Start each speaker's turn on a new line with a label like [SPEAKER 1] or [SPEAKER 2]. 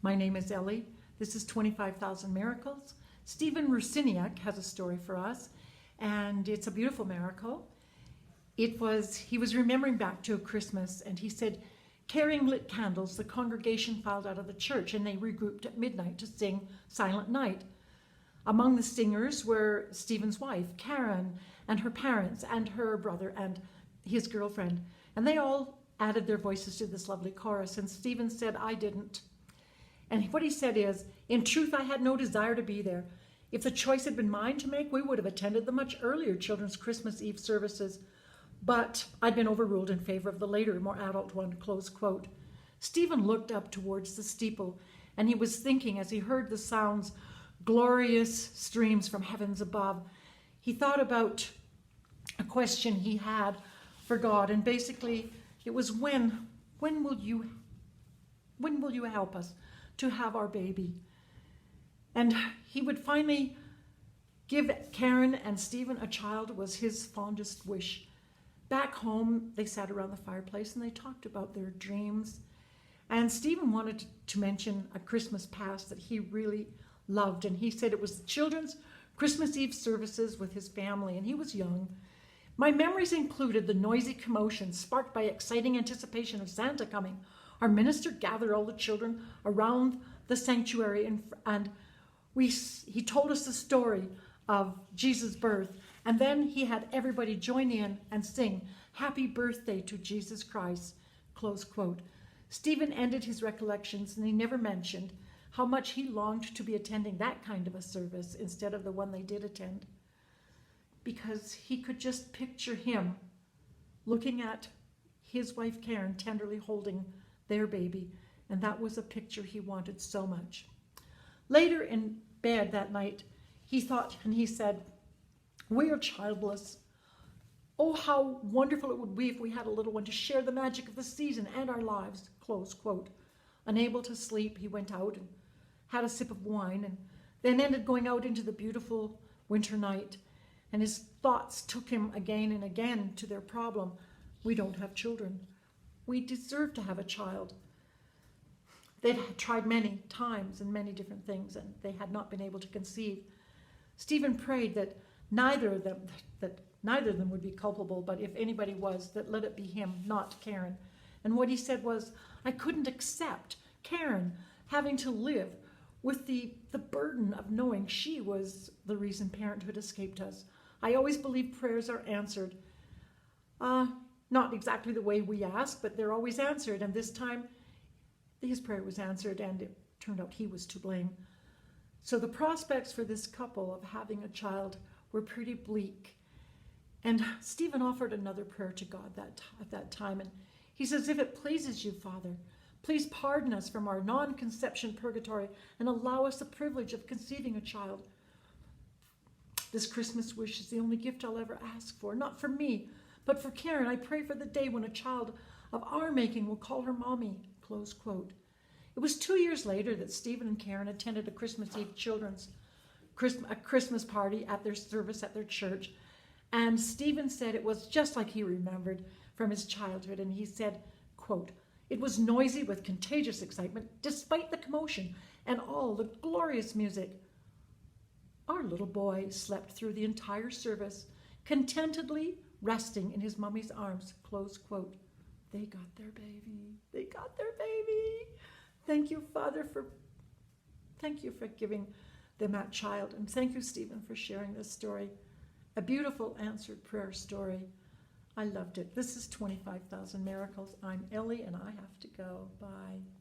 [SPEAKER 1] My name is Ellie. This is 25,000 Miracles. Stephen Rusiniak has a story for us, and it's a beautiful miracle. He was remembering back to a Christmas, and he said, carrying lit candles, the congregation filed out of the church, and they regrouped at midnight to sing Silent Night. Among the singers were Stephen's wife, Karen, and her parents, and her brother, and his girlfriend. And they all added their voices to this lovely chorus, and Stephen said, I didn't. And what he said is, in truth, I had no desire to be there. If the choice had been mine to make, we would have attended the much earlier children's Christmas Eve services. But I'd been overruled in favor of the later, more adult one, close quote. Stephen looked up towards the steeple, and he was thinking as he heard the sounds, glorious streams from heavens above. He thought about a question he had for God, and basically it was when will you help us to have our baby? And he would finally give Karen and Stephen a child was his fondest wish. Back home, they sat around the fireplace and they talked about their dreams. And Stephen wanted to mention a Christmas past that he really loved. And he said it was the children's Christmas Eve services with his family, and he was young. My memories included the noisy commotion sparked by exciting anticipation of Santa coming. Our minister gathered all the children around the sanctuary, and he told us the story of Jesus' birth. And then he had everybody join in and sing, Happy Birthday to Jesus Christ, close quote. Stephen ended his recollections, and he never mentioned how much he longed to be attending that kind of a service instead of the one they did attend, because he could just picture him looking at his wife Karen tenderly holding their baby, and that was a picture he wanted so much. Later in bed that night, he thought and he said, we are childless. Oh, how wonderful it would be if we had a little one to share the magic of the season and our lives, close quote. Unable to sleep, he went out and had a sip of wine, and then ended going out into the beautiful winter night. And his thoughts took him again and again to their problem. We don't have children. We deserve to have a child. They'd tried many times and many different things, and they had not been able to conceive. Stephen prayed that neither of them would be culpable, but if anybody was, that let it be him, not Karen. And what he said was, I couldn't accept Karen having to live with the burden of knowing she was the reason parenthood escaped us. I always believe prayers are answered. Not exactly the way we ask, but they're always answered. And this time, his prayer was answered, and it turned out he was to blame. So the prospects for this couple of having a child were pretty bleak. And Stephen offered another prayer to God at that time. And he says, if it pleases you, Father, please pardon us from our non-conception purgatory and allow us the privilege of conceiving a child. This Christmas wish is the only gift I'll ever ask for, not for me, but for Karen. I pray for the day when a child of our making will call her mommy, close quote. It was 2 years later that Stephen and Karen attended a Christmas Eve children's Christmas party at their service at their church. And Stephen said it was just like he remembered from his childhood. And he said, quote, it was noisy with contagious excitement, despite the commotion and all the glorious music. Our little boy slept through the entire service, contentedly resting in his mummy's arms, close quote. They got their baby. They got their baby. Thank you, Father, thank you for giving them that child. And thank you, Stephen, for sharing this story. A beautiful answered prayer story. I loved it. This is 25,000 Miracles. I'm Ellie, and I have to go. Bye.